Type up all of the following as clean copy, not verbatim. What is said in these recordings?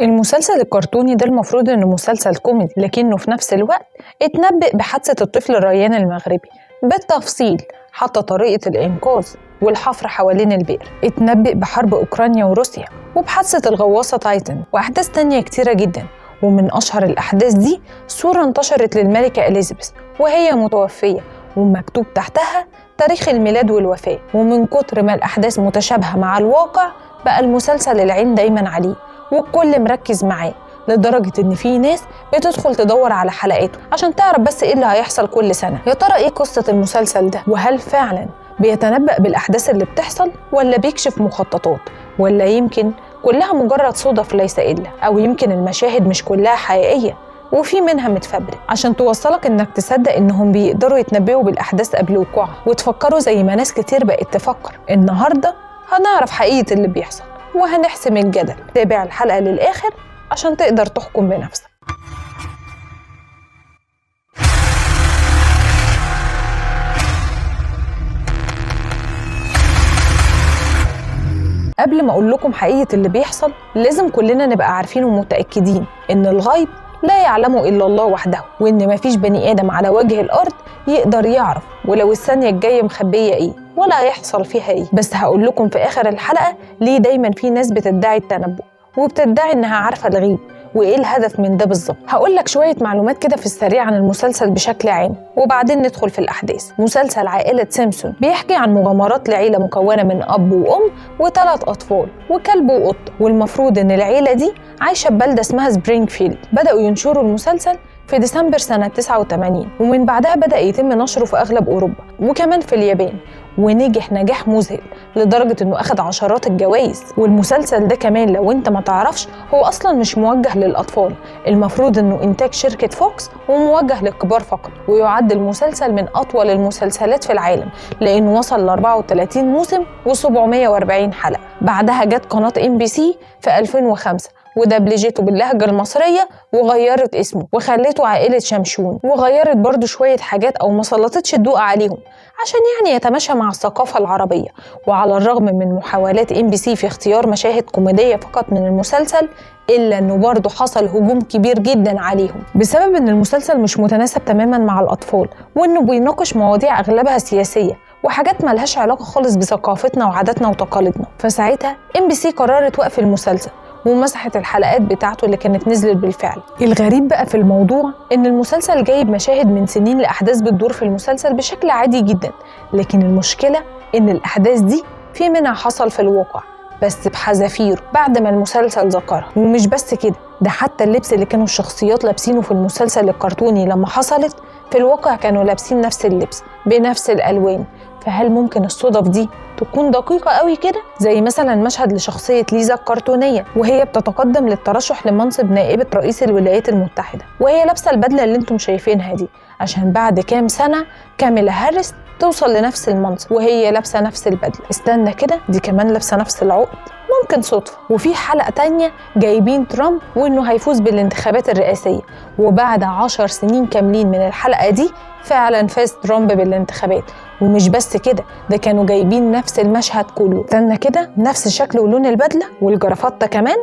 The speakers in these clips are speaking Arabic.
المسلسل الكرتوني ده المفروض إنه مسلسل كوميدي، لكنه في نفس الوقت اتنبأ بحادثة الطفل الريان المغربي بالتفصيل، حتى طريقة الإنقاذ والحفر حوالين البئر. اتنبأ بحرب أوكرانيا وروسيا وبحادثة الغواصة تايتن وأحداث تانية كتيرة جدا. ومن أشهر الأحداث دي صورة انتشرت للملكة إليزابيث وهي متوفية ومكتوب تحتها تاريخ الميلاد والوفاة. ومن كتر ما الأحداث متشابهة مع الواقع بقى المسلسل العين دايما عليه والكل مركز معاه، لدرجة إن في ناس بتدخل تدور على حلقاته عشان تعرف بس إيه اللي هيحصل كل سنة. يا ترى إيه قصة المسلسل ده؟ وهل فعلا بيتنبأ بالأحداث اللي بتحصل ولا بيكشف مخططات؟ ولا يمكن كلها مجرد صدف ليس إلا؟ أو يمكن المشاهد مش كلها حقيقية وفي منها متفبرك عشان توصلك إنك تصدق إنهم بيقدروا يتنبأوا بالأحداث قبل وقوعها وتفكروا زي ما ناس كتير بقت تفكر. النهاردة هنعرف حقيقة اللي بيحصل وهنحسم الجدل. تابع الحلقة للآخر عشان تقدر تحكم بنفسك. قبل ما أقول لكم حقيقة اللي بيحصل لازم كلنا نبقى عارفين ومتأكدين إن الغيب لا يعلمه إلا الله وحده، وإن مفيش بني آدم على وجه الأرض يقدر يعرف ولو الثانية الجاية مخبية إيه ولا هيحصل فيها إيه. بس هقول لكم في آخر الحلقة ليه دايما في ناس بتدعي التنبؤ وبتدعي إنها عارفة الغيب وإيه الهدف من ده بالظبط. هقول لك شوية معلومات كده في السريع عن المسلسل بشكل عام وبعدين ندخل في الأحداث. مسلسل عائلة سيمبسون بيحكي عن مغامرات لعيلة مكونة من أب وأم و3 أطفال وكلب وقط، والمفروض إن العيلة دي عايشة ببلدة اسمها سبرينغفيلد. بدأوا ينشروا المسلسل في ديسمبر سنة 89 ومن بعدها بدأ يتم نشره في أغلب أوروبا وكمان في اليابان، ونجح نجاح مذهل لدرجة إنه أخذ عشرات الجوائز. والمسلسل ده كمان لو أنت ما تعرفش هو أصلاً مش موجه للأطفال، المفروض إنه إنتاج شركة فوكس وموجه للكبار فقط. ويعد المسلسل من أطول المسلسلات في العالم لأنه وصل ل 34 موسم و740 حلقة. بعدها جت قناة MBC في 2005 ودبلجته باللهجة المصرية وغيرت اسمه وخلته عائلة شمشون، وغيرت برضو شوية حاجات أو ما سلطتش الضوء عليهم عشان يعني يتماشى مع الثقافة العربية. وعلى الرغم من محاولات MBC في اختيار مشاهد كوميدية فقط من المسلسل إلا أنه برضو حصل هجوم كبير جدا عليهم بسبب أن المسلسل مش متناسب تماما مع الأطفال وأنه بيناقش مواضيع أغلبها سياسية وحاجات ملهاش علاقة خالص بثقافتنا وعاداتنا وتقاليدنا. فساعتها MBC قررت وقف المسلسل ومسحت الحلقات بتاعته اللي كانت نزلت بالفعل. الغريب بقى في الموضوع إن المسلسل جايب مشاهد من سنين لأحداث بتدور في المسلسل بشكل عادي جدا، لكن المشكلة إن الأحداث دي في منها حصل في الواقع بس بحذافيره بعد ما المسلسل ذكرها. ومش بس كده، ده حتى اللبس اللي كانوا الشخصيات لابسينه في المسلسل الكرتوني لما حصلت في الواقع كانوا لابسين نفس اللبس بنفس الألوان. فهل ممكن الصدف دي تكون دقيقة قوي كده؟ زي مثلا مشهد لشخصية ليزا الكرتونية وهي بتتقدم للترشح لمنصب نائبة رئيس الولايات المتحدة وهي لابسة البدلة اللي انتم شايفينها دي، عشان بعد كام سنة كاميلا هاريس توصل لنفس المنصب وهي لابسة نفس البدلة. استنى كده، دي كمان لابسة نفس العقد، ممكن صدفة. وفي حلقة تانية جايبين ترامب وإنه هيفوز بالانتخابات الرئاسية، وبعد 10 سنين كاملين من الحلقة دي فعلا فاز ترامب بالانتخابات. ومش بس كده، ده كانوا جايبين نفس المشهد كله. استنى كده، نفس شكل ولون البدلة والجرافطة كمان،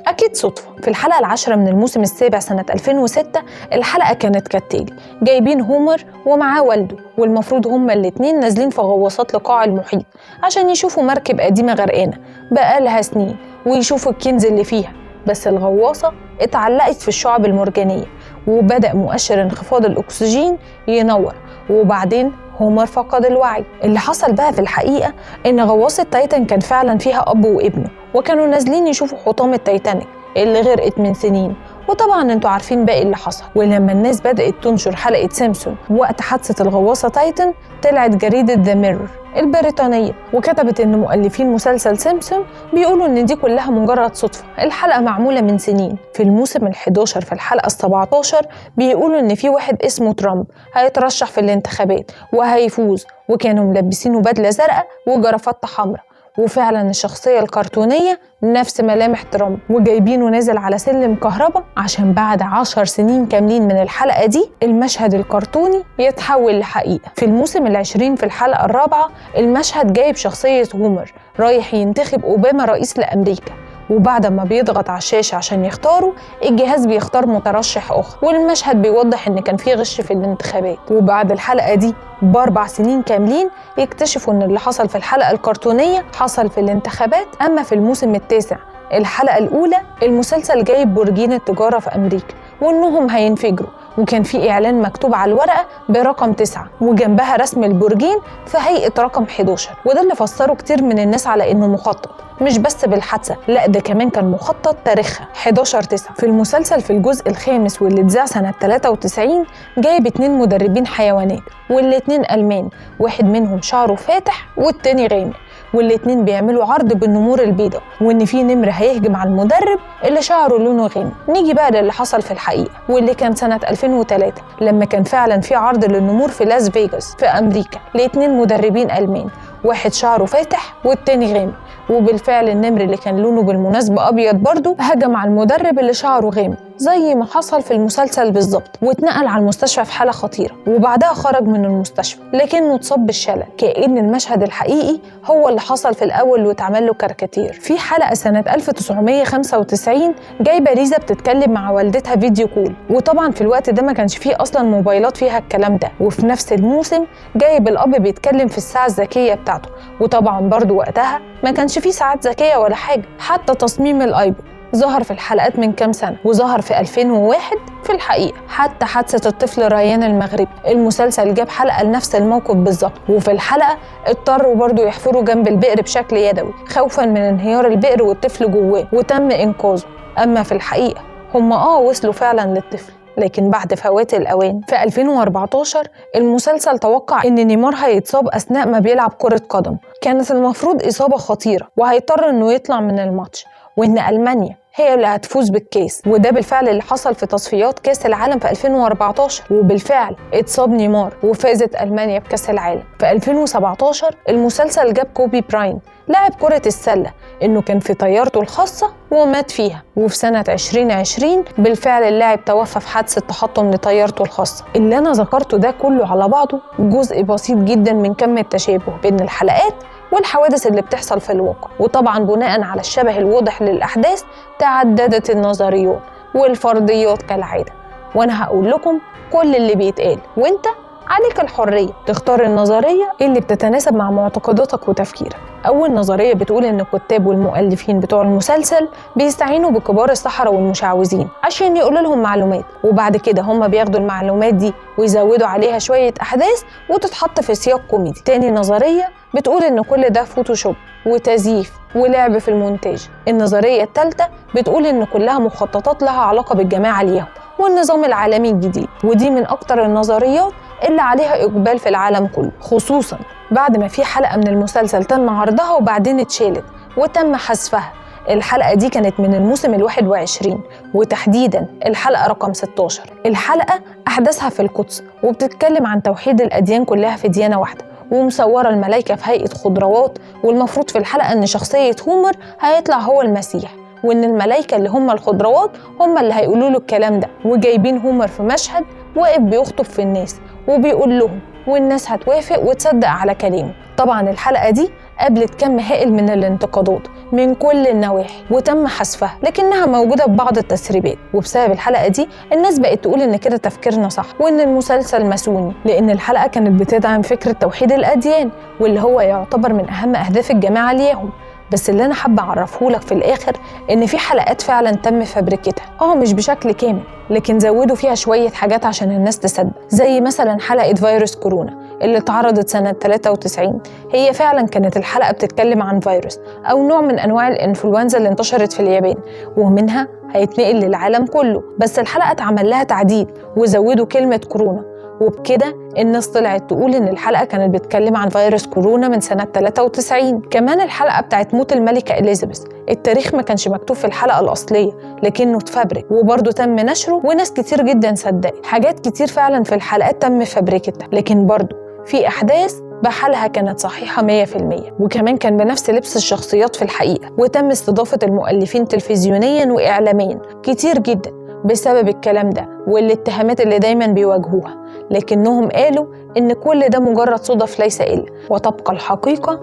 أكيد صدفة. في الحلقة 10 من الموسم السابع سنة 2006 الحلقة كانت كالتالي: جايبين هومر ومعاه والده، والمفروض هما الاتنين نازلين في غواصات لقاع المحيط عشان يشوفوا مركب قديمة غرقانة بقالها سنين ويشوفوا الكنز اللي فيها. بس الغواصة اتعلقت في الشعب المرجانية وبدأ مؤشر انخفاض الأكسجين ينور، وبعدين هومر فقد الوعي. اللي حصل بقى في الحقيقة إن غواصة تايتان كان فعلا فيها أب وابنه وكانوا نازلين يشوفوا حطام التايتانيك اللي غرقت من سنين. وطبعا انتوا عارفين باقي اللي حصل. ولما الناس بدأت تنشر حلقة سيمبسون وقت حادثة الغواصة تايتان، طلعت جريدة ذا ميرور البريطانية وكتبت ان مؤلفين مسلسل سيمبسون بيقولوا ان دي كلها مجرد صدفة، الحلقة معمولة من سنين. في الموسم ال11 في الحلقة ال17 بيقولوا ان في واحد اسمه ترامب هيترشح في الانتخابات وهيفوز، وكانوا ملبسينه بدلة زرقاء وجرافطة حمراء، وفعلا الشخصية الكرتونية نفس ملامح ترامب، وجايبينه نازل على سلم كهرباء عشان بعد 10 سنين كاملين من الحلقة دي المشهد الكرتوني يتحول لحقيقة. في الموسم ال20 في الحلقة الرابعة المشهد جايب شخصية هومر رايح ينتخب أوباما رئيس لأمريكا، وبعد ما بيضغط على الشاشة عشان يختاروا، الجهاز بيختار مترشح آخر، والمشهد بيوضح إن كان فيه غش في الانتخابات. وبعد الحلقة دي ب4 سنين كاملين يكتشفوا إن اللي حصل في الحلقة الكرتونية حصل في الانتخابات. أما في الموسم التاسع الحلقة الأولى المسلسل جايب برجين التجارة في أمريكا وإنهم هينفجروا، وكان في إعلان مكتوب على الورقة برقم 9 وجنبها رسم البرجين في هيئة رقم 11، وده اللي فسره كتير من الناس على إنه مخطط، مش بس بالحادثة، لا ده كمان كان مخطط تاريخها 11/9. في المسلسل في الجزء الخامس واللي اتذاع سنة 93 جايب 2 مدربين حيوانات، والاتنين ألمان، واحد منهم شعره فاتح والتاني غامق، والاتنين بيعملوا عرض بالنمور البيضاء، وإن في نمر هيهجم على المدرب اللي شعره لونه غامق. نيجي بقى للي حصل في الحقيقة واللي كان سنة 2003 لما كان فعلا في عرض للنمور في لاس فيغاس في أمريكا ل2 مدربين ألمان، واحد شعره فاتح والتاني غامق، وبالفعل النمر اللي كان لونه بالمناسبة أبيض برضه هجم على المدرب اللي شعره غامق زي ما حصل في المسلسل بالظبط، واتنقل على المستشفى في حالة خطيرة، وبعدها خرج من المستشفى لكنه اتصاب بالشلل، كأن المشهد الحقيقي هو اللي حصل في الأول واتعمل له كاريكاتير. في حلقة سنة 1995 جايبة ليزا بتتكلم مع والدتها فيديو كول، وطبعا في الوقت ده ما كانش فيه أصلا موبايلات فيها الكلام ده. وفي نفس الموسم جايب الأب بيتكلم في الساعة الذكية بتاعته، وطبعا برضو وقتها ما كانش فيه ساعات ذكية ولا حاجة. حتى تصميم الآيبود ظهر في الحلقات من كام سنة، وظهر في 2001 في الحقيقة. حتى حادثة الطفل ريان المغربي المسلسل جاب حلقة لنفس الموقف بالظبط، وفي الحلقة اضطروا برضو يحفروا جنب البئر بشكل يدوي خوفا من انهيار البئر والطفل جواه، وتم إنقاذه. أما في الحقيقة هم وصلوا فعلا للطفل لكن بعد فوات الأوان. في 2014 المسلسل توقع إن نيمار هيتصاب أثناء ما بيلعب كرة قدم، كانت المفروض إصابة خطيرة وهيضطر إنه يطلع من الماتش، وإن ألمانيا هي اللي هتفوز بالكاس، وده بالفعل اللي حصل في تصفيات كاس العالم في 2014، وبالفعل اتصاب نيمار وفازت ألمانيا بكاس العالم. في 2017 المسلسل جاب كوبي براين لاعب كرة السلة إنه كان في طيارته الخاصة ومات فيها، وفي سنة 2020 بالفعل اللاعب توفى في حادثة تحطم لطيارته الخاصة. اللي أنا ذكرته ده كله على بعضه جزء بسيط جدا من كم التشابه بين الحلقات والحوادث اللي بتحصل في الواقع، وطبعا بناء على الشبه الواضح للأحداث تعددت النظريات والفرضيات كالعادة، وأنا هقول لكم كل اللي بيتقال، وانت عليك الحرية تختار النظرية اللي بتتناسب مع معتقداتك وتفكيرك. أول نظرية بتقول إن الكتاب والمؤلفين بتوع المسلسل بيستعينوا بكبار السحرة والمشعوذين عشان يقولوا لهم معلومات، وبعد كده هم بياخدوا المعلومات دي ويزودوا عليها شوية أحداث وتتحط في سياق كوميدي. تاني نظرية بتقول إن كل ده فوتوشوب وتزييف ولعب في المونتاج. النظرية الثالثة بتقول إن كلها مخططات لها علاقة بالجماعة اليهود والنظام العالمي الجديد، ودي من أكتر النظريات اللي عليها إقبال في العالم كله، خصوصاً بعد ما في حلقة من المسلسل تم عرضها وبعدين اتشالت وتم حذفها. الحلقة دي كانت من الموسم 21 وتحديداً الحلقة رقم 16. الحلقة أحداثها في القدس وبتتكلم عن توحيد الأديان كلها في ديانة واحدة، ومصورة الملائكة في هيئة خضروات، والمفروض في الحلقة إن شخصية هومر هيطلع هو المسيح، وإن الملائكة اللي هم الخضروات هم اللي هيقولوا له الكلام ده، وجايبين هومر في مشهد واقف بيخطب في الناس وبيقول لهم والناس هتوافق وتصدق على كلامه. طبعا الحلقة دي قابلت كم هائل من الانتقادات من كل النواحي وتم حذفها، لكنها موجودة ببعض التسريبات، وبسبب الحلقة دي الناس بقت تقول إن كده تفكيرنا صح وإن المسلسل ماسوني، لأن الحلقة كانت بتدعم فكرة توحيد الأديان واللي هو يعتبر من أهم أهداف الجماعة اليهود. بس اللي أنا حابة أعرفهولك في الآخر إن في حلقات فعلا تم فبركتها، مش بشكل كامل، لكن زودوا فيها شوية حاجات عشان الناس تصدق، زي مثلا حلقة فيروس كورونا اللي اتعرضت سنة 93. هي فعلا كانت الحلقة بتتكلم عن فيروس أو نوع من أنواع الإنفلونزا اللي انتشرت في اليابان ومنها هيتنقل للعالم كله، بس الحلقة اتعمل لها تعديل وزودوا كلمة كورونا، وبكده الناس طلعت تقول إن الحلقة كانت بتتكلم عن فيروس كورونا من سنة 93. كمان الحلقة بتاعت موت الملكة إليزابيث التاريخ ما كانش مكتوب في الحلقة الأصلية لكنه اتفبرك وبرضه تم نشره وناس كتير جدا صدقت. حاجات كتير فعلا في الحلقات تم فبركتها، لكن برضه في أحداث بحالها كانت صحيحة 100%، وكمان كان بنفس لبس الشخصيات في الحقيقة، وتم استضافة المؤلفين تلفزيونيا وإعلاميا كتير جدا بسبب الكلام ده والاتهامات اللي دايما بيواجهوها، لكنهم قالوا إن كل ده مجرد صدف ليس إلا، وتبقى الحقيقة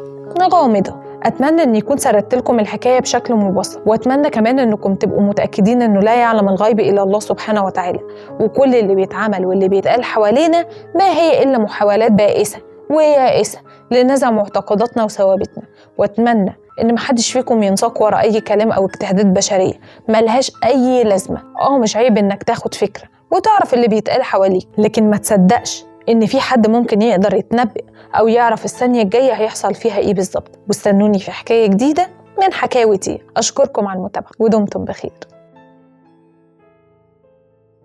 غامضة. أتمنى أن يكون سردت لكم الحكاية بشكل مبسط، وأتمنى كمان أنكم تبقوا متأكدين أنه لا يعلم الغيب إلا الله سبحانه وتعالى، وكل اللي بيتعمل واللي بيتقال حوالينا ما هي إلا محاولات بائسة ويائسة لنزع معتقداتنا وثوابتنا. وأتمنى إن محدش فيكم ينساق ورا أي كلام أو اجتهادات بشرية ملهاش أي لازمة. مش عيب إنك تاخد فكرة وتعرف اللي بيتقال حواليك، لكن ما تصدقش إن في حد ممكن يقدر يتنبئ أو يعرف الثانية الجاية هيحصل فيها إيه بالظبط. واستنوني في حكاية جديدة من حكاوتي. أشكركم على المتابعة ودمتم بخير.